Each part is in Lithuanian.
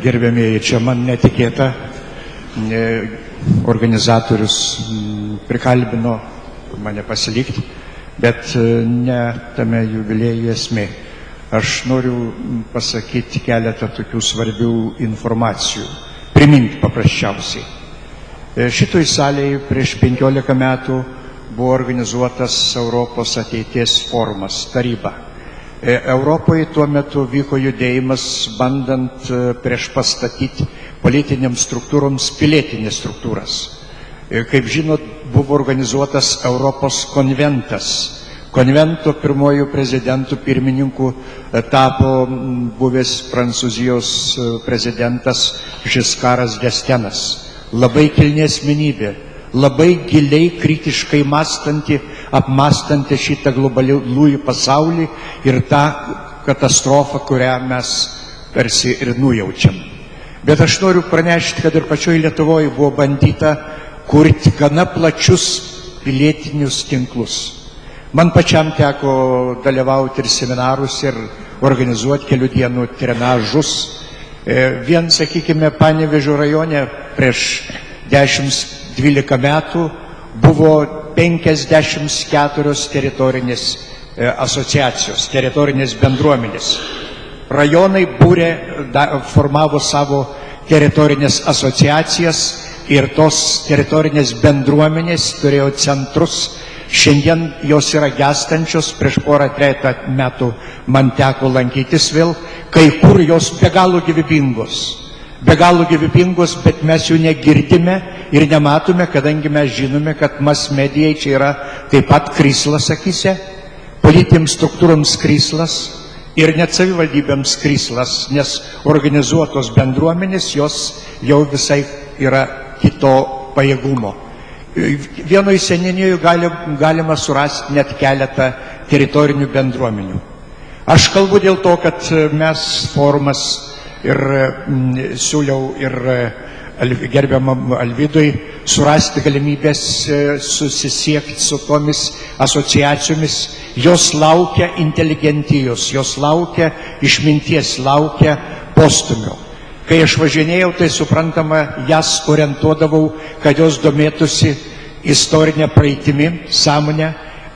gerbėmieji, čia man netikėta, organizatorius prikalbino mane pasilikti, bet ne tame jubiliejuje esmė. Aš noriu pasakyti keletą tokių svarbių informacijų, priminti paprasčiausiai. Šitoj salėje prieš 15 metų buvo organizuotas Europos ateities forumas, taryba. Europoje tuo metu vyko judėjimas, bandant prieš pastatyti politiniams struktūroms pilietinės struktūras. Kaip žinot, buvo organizuotas Europos konventas. Konvento pirmojų prezidentų pirmininku tapo buvęs Prancūzijos prezidentas Žiskaras d'Estenas. Labai kilni asmenybė, labai giliai kritiškai mąstanti, apmąstanti šitą globalųjų pasaulį ir tą katastrofą, kurią mes tarsi ir nujaučiam. Bet aš noriu pranešti, kad ir pačioje Lietuvoje buvo bandyta kurti gana plačius pilietinius tinklus. Man pačiam teko dalyvauti ir seminarus, ir organizuoti kelių dienų trenažus. Vien, sakykime, Panevėžio rajone prieš 10-12 metų buvo 54 teritorinės asociacijos, teritorinės bendruomenės. Rajonai būrė, formavo savo teritorinės asociacijas ir tos teritorinės bendruomenės turėjo centrus. Šiandien jos yra gęstančios, prieš porą-trejetą metų man teko lankytis vėl, kai kur jos be galo gyvybingos, bet mes jų negirdime ir nematome, kadangi mes žinome, kad mass medijai čia yra taip pat krislas akyse, politinėms struktūroms krislas ir net savivaldybėms krislas, nes organizuotos bendruomenės jos jau visai yra kito pajėgumo. Vienoje seniūnijoje galima surasti net keletą teritorinių bendruomenių. Aš kalbu dėl to, kad mes forumas ir siūliau ir gerbiamam Alvydui surasti galimybės susisiekti su tomis asociacijomis. Jos laukia inteligentijos, jos laukia išminties, laukia postumio. Kai aš važinėjau, tai suprantama, jas orientuodavau, kad jos domėtųsi istorinę praeitimi, sąmonę,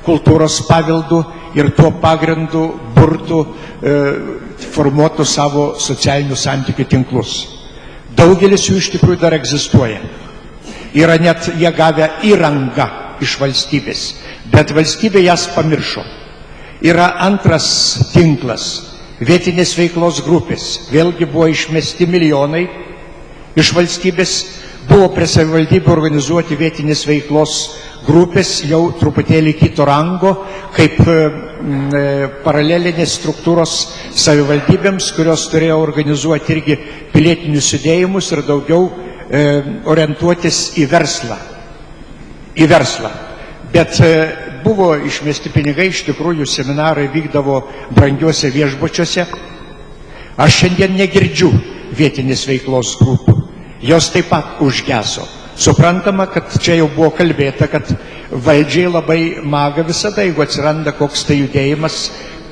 kultūros paveldu ir tuo pagrindu burtų, formuotų savo socialinių santykių tinklus. Daugelis jų iš tikrųjų dar egzistuoja. Yra net jie gavę įrangą iš valstybės, bet valstybė jas pamiršo. Yra antras tinklas. Vietinės veiklos grupės. Vėlgi buvo išmesti milijonai iš valstybės, buvo prie savivaldybių organizuoti vietinės veiklos grupės jau truputėlį kito rango, kaip paralelinės struktūros savivaldybėms, kurios turėjo organizuoti irgi pilietinius judėjimus ir daugiau orientuotis į verslą. Bet buvo išmesti pinigai, iš tikrųjų seminarai vykdavo brangiuose viešbučiuose. Aš šiandien negirdžiu vietinės veiklos grupių. Jos taip pat užgeso. Suprantama, kad čia jau buvo kalbėta, kad valdžiai labai maga visada, jeigu atsiranda koks tai judėjimas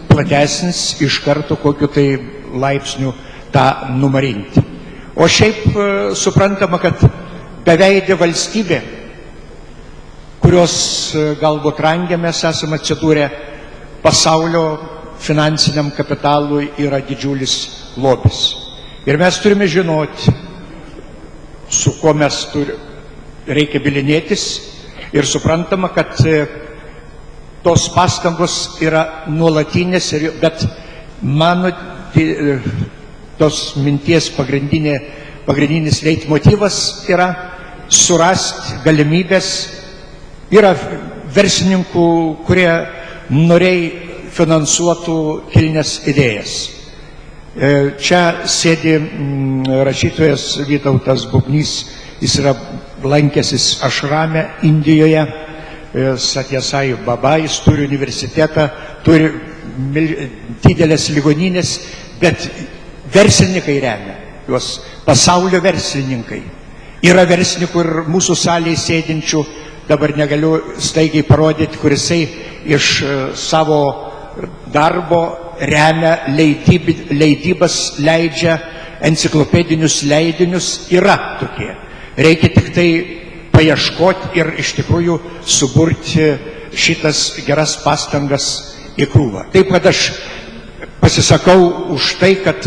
platesnis, iš karto kokiu tai laipsniu tą numarinti. O šiaip suprantama, kad beveidė valstybė, kurios galbūt rangė mes esame atsidūrę, pasaulio finansiniam kapitalui yra didžiulis lobis. Ir mes turime žinoti, su kuo mes reikia bilinėtis ir suprantama, kad tos pastangos yra nuolatinės, bet mano tos minties pagrindinis leitmotyvas yra surasti galimybės. Yra verslininkų, kurie norėjo finansuotų kilnes idėjas. Čia sėdi rašytojas Vytautas Bubnys, jis yra lankęsis Ašrame Indijoje, Satyasai Baba, jis turi universitetą, turi didelės ligoninės, bet verslininkai remia juos, pasaulio verslininkai. Yra verslininkų ir mūsų salėje sėdinčių, dabar negaliu staigiai parodyti, kurisai iš savo darbo remia leidybas, leidžia enciklopedinius leidinius yra tokie. Reikia tik tai paieškoti ir iš tikrųjų suburti šitas geras pastangas į krūvą. Taip, kad aš pasisakau už tai, kad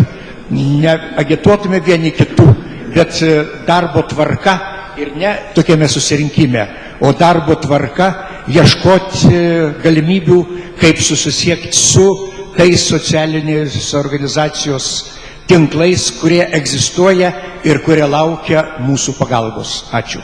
neagituotume vieni kitų, bet darbo tvarka ir ne tokiame susirinkime, o darbo tvarka ieškoti galimybių, kaip susisiekti su tais socialinės organizacijos tinklais, kurie egzistuoja ir kurie laukia mūsų pagalbos. Ačiū.